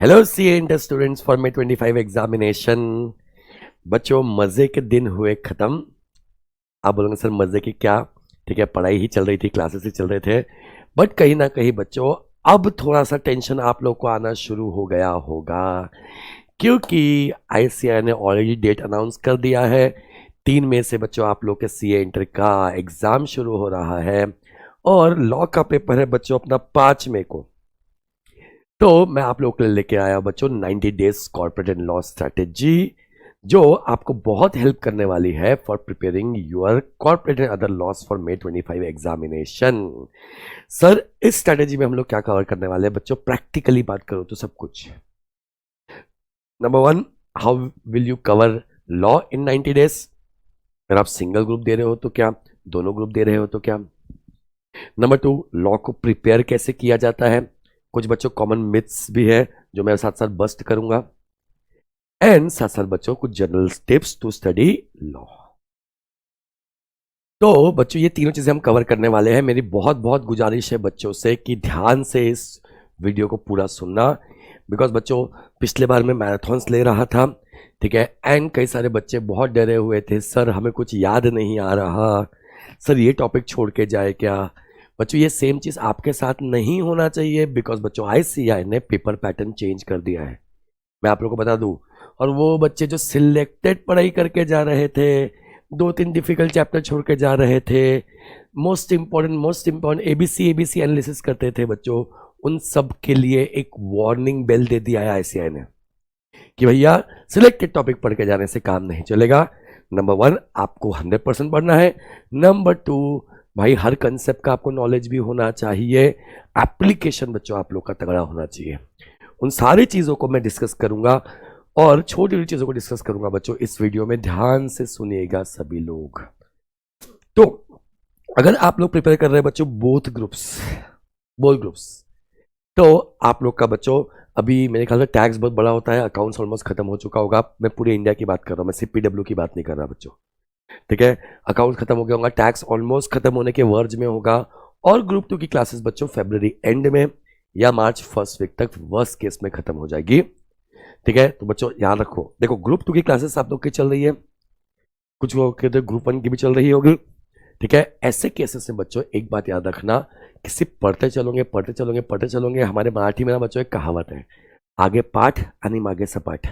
Hello CA inter students for may 25 examination. बच्चों मजे के दिन हुए खत्म। आप बोलोगे सर मजे की क्या? ठीक है, पढ़ाई ही चल रही थी, क्लासेस ही चल रहे थे, बट कहीं ना कहीं बच्चों अब थोड़ा सा टेंशन आप लोग को आना शुरू हो गया होगा, क्योंकि आईसीएआई ने ऑलरेडी डेट अनाउंस कर दिया है। 3 मई से बच्चों आप लोग के सीए इंटर का एग्जाम शुरू हो रहा है और लॉ का पेपर है बच्चों अपना 5 मई को। तो मैं आप लोगों के लिए लेके आया बच्चों 90 days corporate and law strategy, जो आपको बहुत हेल्प करने वाली है for preparing your corporate and other laws for may 25 examination. Sir इस स्ट्रैटेजी में हम लोग क्या कवर करने वाले हैं बच्चों? प्रैक्टिकली बात करो तो सब कुछ। Number 1, how will you cover law in 90 days? अगर आप सिंगल ग्रुप दे रहे हो तो क्या, दोनों ग्रुप दे रहे हो तो क्या। नंबर 2, लॉ को प्रिपेयर कैसे किया जाता है। कुछ बच्चों कॉमन मिथ्स भी है जो मैं साथ साथ बस्ट करूंगा, एंड साथ साथ बच्चों कुछ general tips to study law. तो बच्चों ये तीनों चीजें हम कवर करने वाले हैं। मेरी बहुत बहुत गुजारिश है बच्चों से कि ध्यान से इस वीडियो को पूरा सुनना, बिकॉज बच्चों पिछले बार मैं मैराथन्स ले रहा था, ठीक है, एंड कई सारे बच्चे बहुत डरे हुए थे, सर हमें कुछ याद नहीं आ रहा, सर ये टॉपिक छोड़ के जाए क्या। बच्चों ये सेम चीज आपके साथ नहीं होना चाहिए, बिकॉज बच्चों आईसीएआई ने पेपर पैटर्न चेंज कर दिया है, मैं आप लोगों को बता दूं। और वो बच्चे जो सिलेक्टेड पढ़ाई करके जा रहे थे, 2-3 डिफिकल्ट चैप्टर छोड़ के जा रहे थे, मोस्ट इंपॉर्टेंट एबीसी एनालिसिस करते थे बच्चों, उन सब के लिए एक वार्निंग बेल दे दिया है आईसीएआई ने कि भैया सिलेक्टेड टॉपिक पढ़ के जाने से काम नहीं चलेगा। नंबर 1, आपको 100% पढ़ना है। नंबर 2, भाई हर कंसेप्ट का आपको नॉलेज भी होना चाहिए, एप्लीकेशन बच्चों आप लोग का तगड़ा होना चाहिए। उन सारी चीजों को मैं डिस्कस करूंगा और छोटी छोटी चीजों को डिस्कस करूंगा बच्चों इस वीडियो में, ध्यान से सुनिएगा सभी लोग। तो अगर आप लोग प्रिपेयर कर रहे हैं बच्चों बोथ ग्रुप्स, तो आप लोग का बच्चों अभी मेरे ख्याल से टैक्स बहुत बड़ा होता है, अकाउंट्स ऑलमोस्ट खत्म हो चुका होगा, मैं पूरे इंडिया की बात कर रहा हूँ, मैं सीपीडब्ल्यू की बात नहीं कर रहा बच्चों, ठीक है। अकाउंट खत्म हो गया होगा, टैक्स ऑलमोस्ट खत्म होने के वर्ज में होगा, और ग्रुप 2 की क्लासेस बच्चों फरवरी एंड में या मार्च फर्स्ट वीक तक वर्स्ट केस में खत्म हो जाएगी, ठीक है। तो बच्चों याद रखो, देखो ग्रुप 2 की क्लासेस आप लोग की चल रही है, कुछ लोग कहते हैं ग्रुप 1 की भी चल रही होगी, ठीक है। ऐसे केसेस में बच्चों एक बात याद रखना कि सिर्फ पढ़ते चलोगे। हमारे मराठी में ना बच्चों एक कहावत है, आगे पाठ आणि मागे सपाट,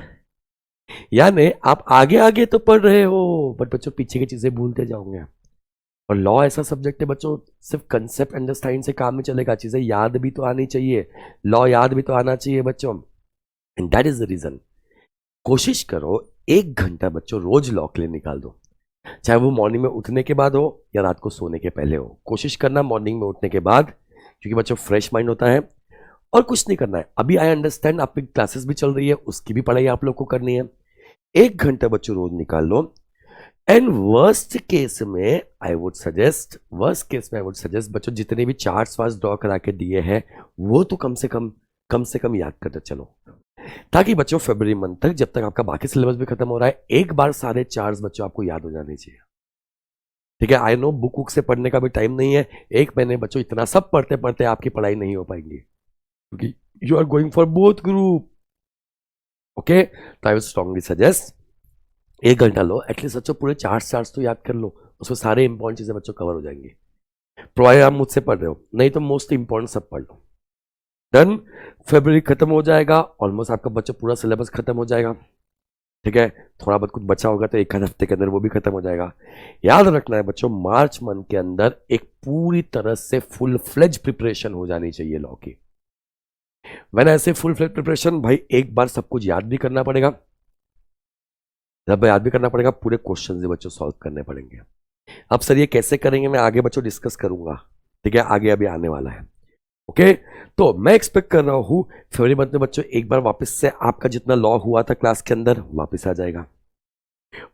यानी आप आगे आगे तो पढ़ रहे हो बट बच्चों पीछे की चीजें भूलते जाओगे। और लॉ ऐसा सब्जेक्ट है बच्चों, सिर्फ कंसेप्ट अंडरस्टैंड से काम नहीं चलेगा, चीजें याद भी तो आनी चाहिए, लॉ याद भी तो आना चाहिए बच्चों, and that is the reason. कोशिश करो 1 घंटा बच्चों रोज लॉ के लिए निकाल दो, चाहे वो मॉर्निंग में उठने के बाद हो या रात को सोने के पहले हो। कोशिश करना मॉर्निंग में उठने के बाद, क्योंकि बच्चों फ्रेश माइंड होता है, और कुछ नहीं करना है। अभी आई अंडरस्टैंड आपकी क्लासेस भी चल रही है, उसकी भी पढ़ाई आप लोग को करनी है। 1 घंटा बच्चों रोज निकाल लो, एंड वर्स्ट केस में आई वुड सजेस्ट बच्चों जितने भी चार्ट्स वार्ट्स ड्रॉ करा के दिए हैं वो तो कम से कम याद करते चलो, ताकि बच्चों फरवरी मंथ तक जब तक आपका बाकी सिलेबस भी खत्म हो रहा है, एक बार सारे चार्ट्स बच्चों आपको याद हो जाने चाहिए, ठीक है। आई नो बुक से पढ़ने का भी टाइम नहीं है, 1 महीने बच्चों इतना सब पढ़ते पढ़ते आपकी पढ़ाई नहीं हो पाएंगी, क्योंकि you are going for both group, okay. तो आई विल स्ट्रांगली सजेस्ट 1 घंटा लो, एटलीस्ट बच्चों पूरे चार्ट्स तो याद कर लो, उसमें सारे इंपॉर्टेंट चीजें बच्चों कवर हो जाएंगी। प्रोवाइड आप मुझसे पढ़ रहे हो, नहीं तो मोस्ट इंपॉर्टेंट सब पढ़ लो। डन, फरवरी खत्म हो जाएगा, ऑलमोस्ट आपका बच्चा पूरा सिलेबस खत्म हो जाएगा, ठीक है। थोड़ा बहुत कुछ बचा होगा तो 1 हफ्ते के अंदर वो भी खत्म हो जाएगा। याद रखना है बच्चों, मार्च मंथ के अंदर एक पूरी तरह से फुल फ्लेज प्रिपरेशन हो जानी चाहिए लॉ की। मैंने ऐसे फुल फ्लेज प्रिपरेशन भाई एक बार सब कुछ याद भी करना पड़ेगा, पूरे क्वेश्चन भी बच्चों सॉल्व करने पड़ेंगे। अब सर ये कैसे करेंगे मैं आगे बच्चों डिस्कस करूंगा, ठीक है, आगे अभी आने वाला है, ओके। तो मैं एक्सपेक्ट कर रहा हूं फरवरी मंथ में बच्चों एक बार वापस से आपका जितना लॉ हुआ था क्लास के अंदर वापस आ जाएगा,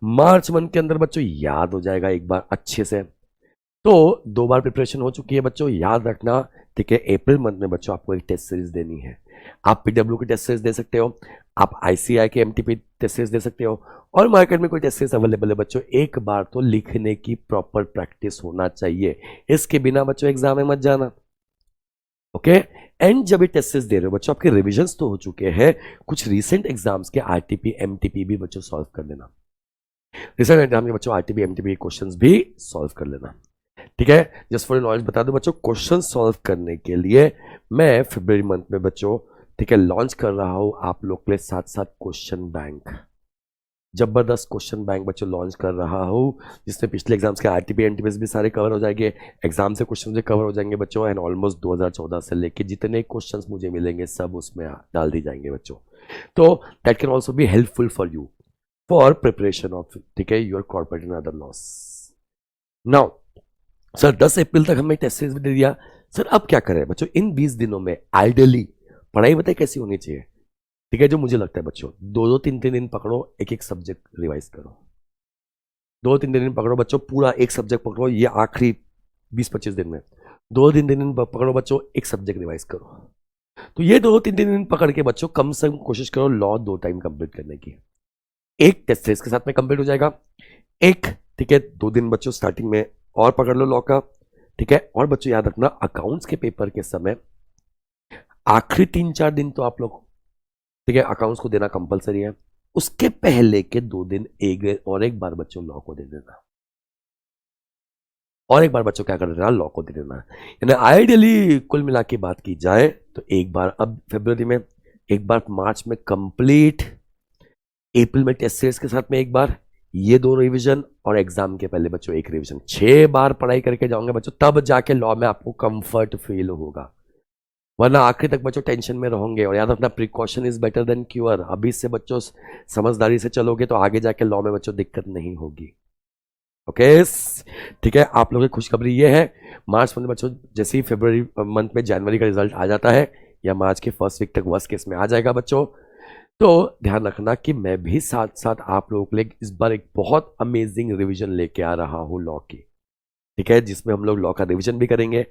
मार्च मंथ के अंदर बच्चों याद हो जाएगा एक बार अच्छे से। तो 2 बार प्रिपरेशन हो चुकी है बच्चों, याद रखना, ठीक है। अप्रैल मंथ में बच्चों आपको एक टेस्ट सीरीज देनी है, आप पीडब्ल्यू की टेस्ट सीरीज दे सकते हो, आप आईसीआई के एमटीपी टेस्ट सीरीज दे सकते हो, और मार्केट में कोई टेस्ट सीरीज अवेलेबल है बच्चों। एक बार तो लिखने की प्रॉपर प्रैक्टिस होना चाहिए, इसके बिना बच्चों एग्जाम में मत जाना, ओके। एंड जब ये टेस्ट दे रहे हो बच्चों, आपके रिविजन्स तो हो चुके हैं, कुछ रीसेंट एग्जाम्स के आरटीपी एमटीपी भी बच्चों सॉल्व कर लेना। रिसेंट एग्जाम के बच्चों आरटीपी एमटीपी क्वेश्चंस भी सॉल्व कर लेना, ठीक है। जस्ट फॉर नॉलेज बता दो बच्चों, क्वेश्चन सॉल्व करने के लिए मैं फरवरी मंथ में बच्चों, ठीक है, लॉन्च कर रहा हूं आप लोग के लिए साथ साथ क्वेश्चन बैंक, जबरदस्त क्वेश्चन बैंक बच्चों लॉन्च कर रहा हूं, जिसमें पिछले एग्जाम्स के आरटीपी एनटीपीएस भी सारे कवर हो जाएंगे, एग्जाम से क्वेश्चन भी कवर हो जाएंगे बच्चों, एंड ऑलमोस्ट 2014 से लेके जितने क्वेश्चंस मुझे मिलेंगे सब उसमें डाल दी जाएंगे बच्चों। तो that can also be helpful for you for preparation of, ठीक है, your corporate and other laws. Now sir 10 अप्रैल तक हमें टेस्ट सीरीज भी दे दिया, सर अब क्या करें बच्चों, इन 20 दिनों में आइडियली पढ़ाई बताए कैसी होनी चाहिए, ठीक है। जो मुझे लगता है बच्चों, 2-3 दिन पकड़ो, एक एक सब्जेक्ट रिवाइज करो, 2-3 दिन पकड़ो बच्चों, पूरा एक सब्जेक्ट पकड़ो, ये आखिरी 20-25 दिन में 2-3 दिन पकड़ो बच्चों, एक सब्जेक्ट रिवाइज करो। तो ये 2-3 दिन पकड़ के बच्चों कम से कम कोशिश करो लॉ 2 टाइम कंप्लीट करने की, एक टेस्ट सीरीज के साथ में कंप्लीट हो जाएगा, एक, ठीक है, 2 दिन बच्चों स्टार्टिंग में और पकड़ लो लॉ का, ठीक है। और बच्चों याद रखना, अकाउंट्स के पेपर के समय आखिरी 3-4 दिन तो आप लोग, ठीक है, अकाउंट्स को देना कंपलसरी है, उसके पहले के 2 दिन एक बार बच्चों लॉ को दे देना, और एक बार बच्चों क्या कर देना, लॉ को दे देना। यानी आइडियली कुल मिला के बात की जाए तो एक बार अब फरवरी में, एक बार मार्च में कंप्लीट, अप्रैल में टेस्ट सीरीज के साथ में एक बार, ये 2 रिवीजन, और एग्जाम के पहले बच्चों 1 रिवीजन, 6 बार पढ़ाई करके जाओगे बच्चों, तब जाके लॉ में आपको कंफर्ट फील होगा, वरना आखिरी तक बच्चों टेंशन में रहोगे। और याद रखना, precaution is better than cure, अभी से बच्चों समझदारी से चलोगे तो आगे जाके लॉ में बच्चों दिक्कत नहीं होगी, ओके, ठीक है। आप लोगों की खुशखबरी ये है, मार्च में बच्चों जैसे ही फरवरी मंथ में जनवरी का रिजल्ट आ जाता है, या मार्च के फर्स्ट वीक तक वर्स्ट केस में आ जाएगा बच्चों, तो ध्यान रखना कि मैं भी साथ साथ आप लोगों के लिए इस बार एक बहुत अमेजिंग रिवीजन लेके आ रहा हूं लॉ की, ठीक है, जिसमें हम लोग लॉ का रिवीजन भी करेंगे,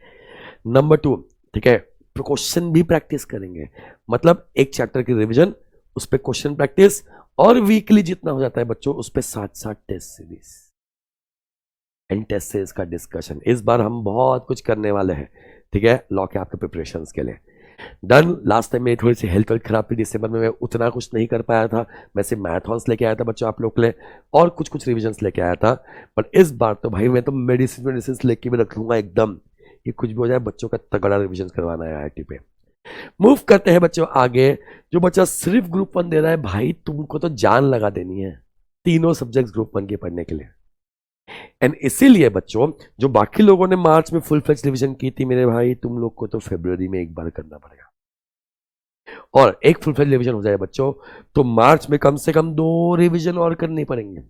नंबर 2, ठीक है, क्वेश्चन भी प्रैक्टिस करेंगे, मतलब एक चैप्टर की रिवीजन, उस पर क्वेश्चन प्रैक्टिस, और वीकली जितना हो जाता है बच्चों उस पर साथ test series and test series का डिस्कशन। इस बार हम बहुत कुछ करने वाले हैं, ठीक है, लॉ के आपके प्रिपरेशन के लिए। डन। लास्ट टाइम मेरी थोड़ी सी हेल्थ खराब थी, दिसंबर में मैं उतना कुछ नहीं कर पाया था, मैं सिर्फ मैराथन्स लेके आया था बच्चों आप लोग के लिए, और कुछ रिविजन्स लेके आया था, पर इस बार तो भाई मैं तो मेडिसिन लेके भी रख लूंगा एकदम, कि कुछ भी हो जाए बच्चों का तगड़ा रिविजन करवाना है आईआईटी पे। मूव करते हैं बच्चों आगे। जो बच्चा सिर्फ ग्रुप 1 दे रहा है, भाई तुमको तो जान लगा देनी है तीनों सब्जेक्ट्स ग्रुप 1 के पढ़ने के लिए, एंड इसीलिए बच्चों जो बाकी लोगों ने मार्च में फुल फ्लेज रिवीजन की थी, मेरे भाई तुम लोग को तो फरवरी में एक बार करना पड़ेगा, और एक फुल फ्लेज रिवीजन हो जाए बच्चों तो मार्च में कम से कम 2 रिवीजन और करने पड़ेंगे,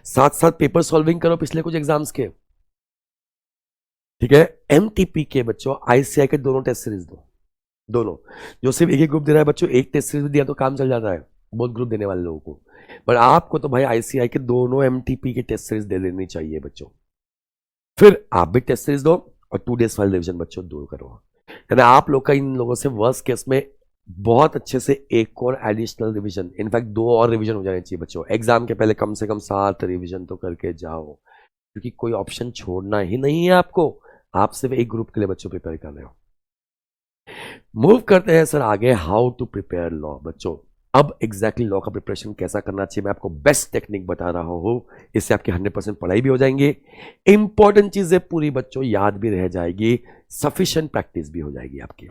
साथ पेपर सॉल्विंग करो पिछले कुछ एग्जाम्स के, ठीक है। एमटीपी के बच्चों आईसीआई के दोनों टेस्ट सीरीज दो, दोनों, जो सिर्फ एक ग्रुप दे रहा है बच्चों, एक टेस्ट सीरीज दिया तो काम चल जाता है बहुत ग्रुप देने वाले लोगों को, पर आपको तो भाई आईसीआई के दोनों एमटीपी के टेस्ट सीरीज दे देनी चाहिए बच्चों, फिर आप भी टेस्ट सीरीज दो और 2 डेज वाले रिवीजन बच्चों दूर करो, यानी आप लोग का इन लोगों से वर्स्ट केस में बहुत अच्छे से एक और एडिशनल रिवीजन, इनफैक्ट 2 और रिवीजन हो जाने चाहिए बच्चों, एग्जाम के पहले कम से कम 7 रिवीजन तो करके जाओ, क्योंकि कोई ऑप्शन छोड़ना ही नहीं है आपको, आप सिर्फ एक ग्रुप के लिए बच्चों प्रिपेयर कर रहे हो। मूव करते हैं सर आगे, हाउ टू प्रिपेयर लॉ बच्चों। अब एग्जैक्टली लॉ का प्रिपरेशन कैसा करना चाहिए मैं आपको बेस्ट टेक्निक बता रहा हूं, इससे आपकी 100% पढ़ाई भी हो जाएंगी, इंपॉर्टेंट चीजें पूरी बच्चों याद भी रह जाएगी, सफिशिएंट प्रैक्टिस भी हो जाएगी आपकी।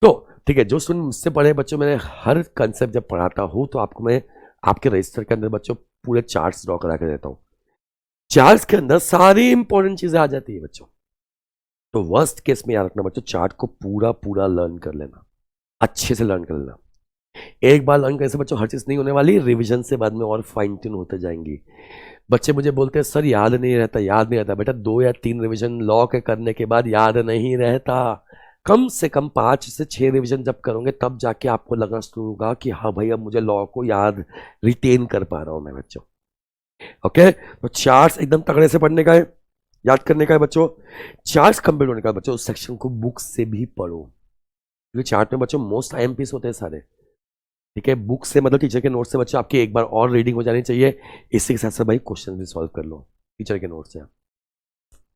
तो ठीक है, जो स्टूडेंट मुझसे पढ़े बच्चों, मैंने हर कंसेप्ट जब पढ़ाता हूं तो आपको मैं आपके रजिस्टर के अंदर बच्चों पूरे चार्ट्स ड्रॉ करा के देता हूं, चार्ट्स के अंदर सारी इंपॉर्टेंट चीजें आ जाती है बच्चों। तो वर्स्ट केस में याद रखना बच्चों, चार्ट को पूरा लर्न कर लेना, अच्छे से लर्न कर लेना, एक बार लर्न करने से बच्चों हर चीज नहीं होने वाली, रिवीजन से बाद में और फाइन ट्यून होते जाएंगी। बच्चे मुझे बोलते हैं सर याद नहीं रहता, बेटा 2 या 3 रिवीजन लॉ के करने के बाद याद नहीं रहता, कम से कम 5 से 6 रिवीजन जब करोगे तब जाके आपको लगना शुरू होगा कि हाँ भाई अब मुझे लॉ को याद रिटेन कर पा रहा हूं मैं बच्चों, ओके। तो चार्ट्स एकदम तगड़े से पढ़ने का है, याद करने का है बच्चों, चार्ट्स कंप्लीट होने का बच्चों, उस सेक्शन को बुक से भी पढ़ो, क्योंकि चार्ट में बच्चों मोस्ट आईएमपीस होते हैं सारे, ठीक है। बुक से मतलब टीचर के नोट से बच्चों आपकी एक बार और रीडिंग हो जानी चाहिए, इसी के साथ साथ भाई क्वेश्चन भी सॉल्व कर लो टीचर के नोट से,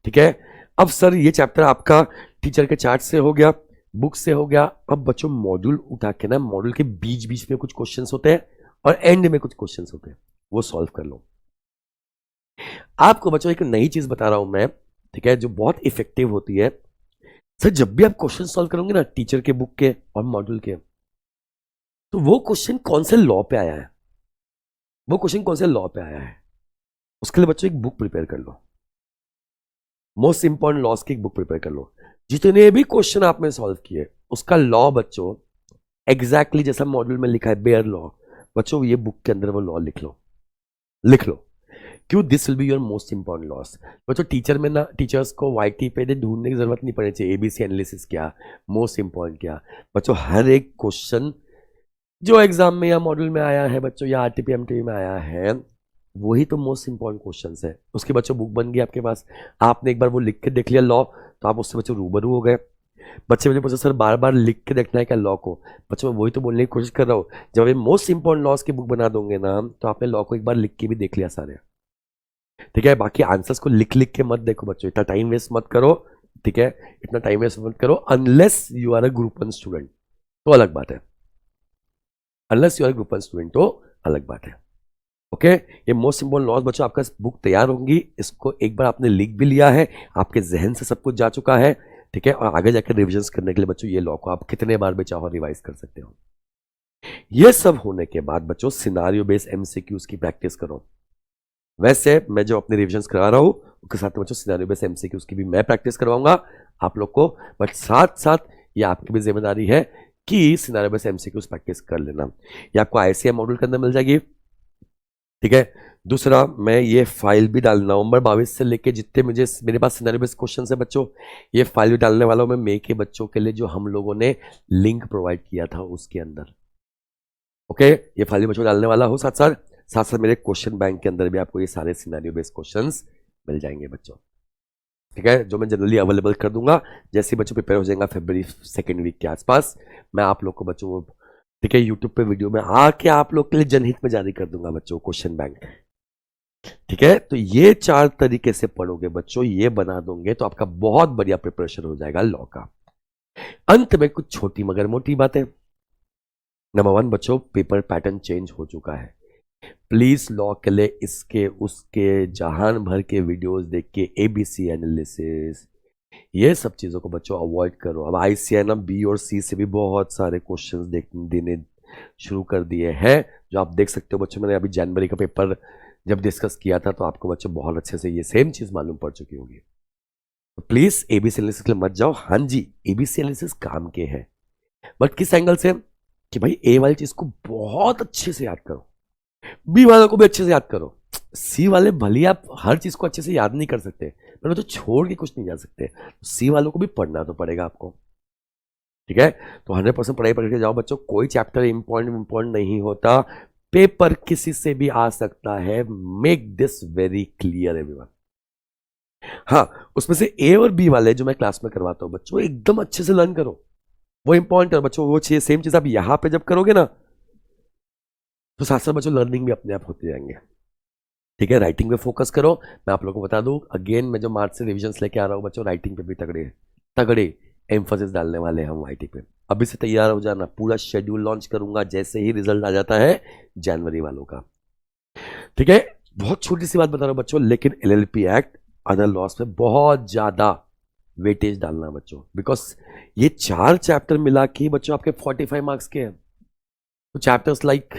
ठीक है। अब सर ये चैप्टर आपका टीचर के चार्ट से हो गया, बुक से हो गया। अब बच्चों मॉड्यूल उठा के ना, मॉड्यूल के बीच बीच में कुछ क्वेश्चंस होते हैं और एंड में कुछ क्वेश्चंस होते हैं, वो सॉल्व कर लो। आपको बच्चों एक नई चीज बता रहा हूं मैं, ठीक है, जो बहुत इफेक्टिव होती है। सर जब भी आप क्वेश्चन सॉल्व करोगे ना टीचर के बुक के और मॉड्यूल के, तो वो क्वेश्चन कौन से लॉ पे आया है, वो क्वेश्चन कौन से लॉ पे आया है, उसके लिए बच्चों एक बुक प्रिपेयर कर लो। मोस्ट इंपॉर्टेंट लॉस की एक बुक प्रिपेयर कर लो। जितने भी क्वेश्चन आपने सॉल्व किए उसका लॉ बच्चों एग्जैक्टली जैसा मॉड्यूल में लिखा है बेयर लॉ, बच्चों ये बुक के अंदर वो लॉ लिख लो, लिख लो। क्यों? This will be your most important loss. बच्चों टीचर में ना, टीचर्स को वाईटी पे ढूंढने की जरूरत नहीं पड़नी चाहिए एबीसी एनालिसिस क्या, मोस्ट इंपॉर्टेंट क्या। बच्चों हर एक क्वेश्चन जो एग्जाम में या मॉड्यूल में आया है बच्चों, या आरटीपी एमटीपी में आया है, वही तो मोस्ट इंपॉर्टेंट क्वेश्चंस है। उसके बच्चों बुक बन गई आपके पास, आपने एक बार वो लिख के देख लिया लॉ, तो आप उससे बच्चों रूबरू हो गए। बच्चे मुझे पूछे सर बार बार लिख के देखना है क्या लॉ को? बच्चों मैं वही तो बोलने की कोशिश कर रहा हूँ, जब ये मोस्ट इंपॉर्टेंट लॉस की बुक बना दोगे ना, तो आपने लॉ को एक बार लिख के भी देख लिया सारे, ठीक है। बाकी आंसर्स को लिख लिख के मत देखो बच्चों, इतना टाइम वेस्ट मत करो, ठीक है, इतना टाइम वेस्ट मत करो। Unless you are a group 1 student तो अलग बात है, unless you are group 1 student तो अलग बात है, ओके। ये मोस्ट इंपॉर्टेंट लॉस बच्चों आपका बुक तैयार होंगी, इसको एक बार आपने लिख भी लिया है, आपके जहन से सब कुछ जा चुका है, ठीक है। और आगे जाकर रिविजन करने के लिए बच्चों ये लॉ को आप कितने बार भी चाहो रिवाइज कर सकते हो। ये सब होने के बाद बच्चों सिनारियो बेस्ड एमसीक्यूज की प्रैक्टिस करो। वैसे मैं जो अपने रिविजन करा रहा हूं उसके साथ बच्चों सिनारियो बेस्ड एमसीक्यूज की भी मैं प्रैक्टिस करवाऊंगा आप लोग को, बट साथ साथ ये आपकी भी जिम्मेदारी है कि सिनारियो बेस्ड एमसीक्यूज प्रैक्टिस कर लेना। ये आपको आईसीएम मॉड्यूल के अंदर मिल जाएगी, ठीक है। दूसरा मैं ये फाइल भी डाल, नवंबर 22 से लेके जितने मुझे मेरे पास सिनेरियो बेस्ड क्वेश्चन है बच्चों, ये फाइल भी डालने वाला हूं मैं मे के बच्चों के लिए, जो हम लोगों ने लिंक प्रोवाइड किया था उसके अंदर, ओके। ये फाइल भी बच्चों डालने वाला हूं, साथ साथ मेरे क्वेश्चन बैंक के अंदर भी आपको ये सारे सिनेरियो बेस्ड क्वेश्चंस मिल जाएंगे बच्चों, ठीक है, जो मैं जनरली अवेलेबल कर दूंगा। जैसे बच्चों प्रिपेयर हो जाएगा फरवरी 2nd वीक के आसपास, मैं आप लोग को बच्चों, ठीक है, यूट्यूब पे वीडियो में आके आप लोग के लिए जनहित में जारी कर दूंगा बच्चों क्वेश्चन बैंक, ठीक है। तो ये 4 तरीके से पढ़ोगे बच्चों, ये बना दोगे तो आपका बहुत बढ़िया प्रिपरेशन हो जाएगा लॉ का। अंत में कुछ छोटी मगर मोटी बातें। नंबर 1 बच्चों, पेपर पैटर्न चेंज हो चुका है। प्लीज लॉ के लिए इसके उसके जहान भर के वीडियोस देख के एबीसी एनालिसिस ये सब चीजों को बच्चों अवॉइड करो। अब आईसीआईएम बी और सी से भी बहुत सारे क्वेश्चंस देने शुरू कर दिए हैं, जो आप देख सकते हो बच्चों। मैंने अभी जनवरी का पेपर जब डिस्कस किया था तो आपको बच्चों बहुत अच्छे से ये सेम चीज मालूम पड़ चुकी होगी। तो प्लीज एबीसी एनालिसिस के लिए मत जाओ। हाँ जी, एबीसी एनालिसिस काम के है, बट किस एंगल से कि भाई ए वाली चीज को बहुत अच्छे से याद करो, बी वालों को भी अच्छे से याद करो, सी वाले भले आप हर चीज को अच्छे से याद नहीं कर सकते, पर तो छोड़ के कुछ नहीं जा सकते, सी वालों को भी पढ़ना तो पड़ेगा आपको, ठीक है। तो 100% पढ़ाई पढ़ के जाओ बच्चों, कोई चैप्टर इंपॉर्टेंट नहीं होता, पेपर किसी से भी आ सकता है, make this very clear everyone. हाँ, उसमें से ए और बी वाले जो मैं क्लास में करवाता हूं बच्चों, एकदम अच्छे से लर्न करो, वो इंपॉर्टेंट है बच्चों। वो चाहिए सेम चीज आप यहां पे जब करोगे ना, तो साथ साथ बच्चों लर्निंग भी अपने आप होते जाएंगे, ठीक है। राइटिंग पे फोकस करो। मैं आप लोगों को बता दूं अगेन, मैं जो मार्च से रिविजन्स लेके आ रहा हूं बच्चों, राइटिंग पे भी तगड़े तगड़े एम्फोसिस डालने वाले हैं हम वाईटी पे। अभी से तैयार हो जाना, पूरा शेड्यूल लॉन्च करूंगा जैसे ही रिजल्ट आ जाता है जनवरी वालों का, ठीक है। बहुत छोटी सी बात बता रहा हूं बच्चों, लेकिन एलएलपी एक्ट अदर लॉस में बहुत ज्यादा वेटेज डालना बच्चों, बिकॉज ये 4 चैप्टर मिला के बच्चों आपके 45 मार्क्स के हैं। तो चैप्टर्स लाइक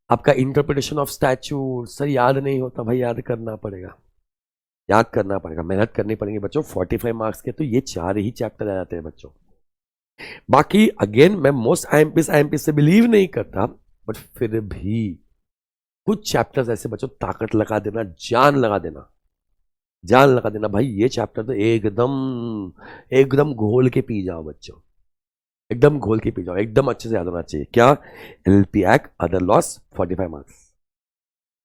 आपका इंटरप्रिटेशन ऑफ स्टैच्यूट, सर याद नहीं होता भाई, याद करना पड़ेगा, याद करना पड़ेगा, मेहनत करनी पड़ेगी बच्चों। 45 मार्क्स के तो ये 4 ही चैप्टर आ जाते हैं बच्चों। बाकी अगेन मैं मोस्ट आईएमपी से बिलीव नहीं करता, बट फिर भी कुछ चैप्टर्स ऐसे बच्चों ताकत लगा देना, जान लगा देना, जान लगा देना भाई। ये चैप्टर तो एकदम एकदम घोल के पी जाओ बच्चों, एकदम घोल के पी जाओ, एकदम अच्छे से याद होना चाहिए। क्या? LLP act other laws 45 marks,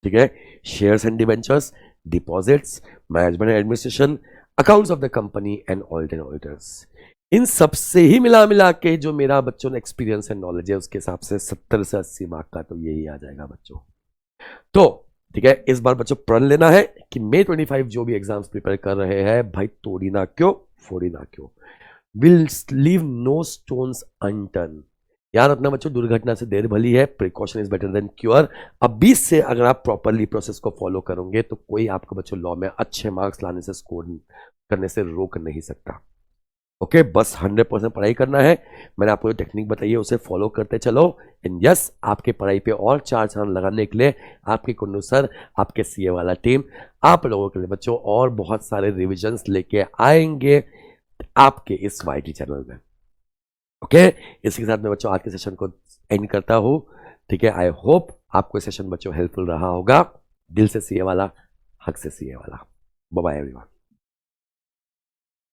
ठीक है। Shares and debentures, deposits, management and administration, accounts of the company and auditors, इन सब से ही मिला के जो मेरा बच्चों ने एक्सपीरियंस एंड नॉलेज है उसके हिसाब से 70 से 80 मार्क का तो यही आ जाएगा बच्चों। तो ठीक है, इस बार बच्चों प्रण लेना है कि May 25 जो भी एग्जाम्स प्रिपेयर कर रहे हैं भाई, तोड़ी ना क्यों, फोड़ी ना क्यों, will leave no stones unturn. याद रखना बच्चों, दुर्घटना से देर भली है, precaution is better than cure. अब 20 से अगर आप प्रॉपरली प्रोसेस को फॉलो करोगे तो कोई आपको बच्चों लॉ में अच्छे मार्क्स लाने से, स्कोर करने से रोक नहीं सकता। ओके, बस 100% पढ़ाई करना है। मैंने आपको जो टेक्निक बताई है उसे फॉलो करते चलो। एंड यस, आपके पढ़ाई पे और 4 चांद लगाने के लिए आपके कुन्नू सर, आपके सीए वाला टीम आप लोगों के लिए बच्चों और बहुत सारे रिविजन्स लेके आएंगे आपके इस वाईटी चैनल में। ओके, इसी के साथ मैं बच्चों आज के सेशन को एंड करता हूं। ठीक है, आई होप आपको सेशन बच्चों हेल्पफुल रहा होगा। दिल से सीए वाला, हक से सीए वाला। Bye bye everyone.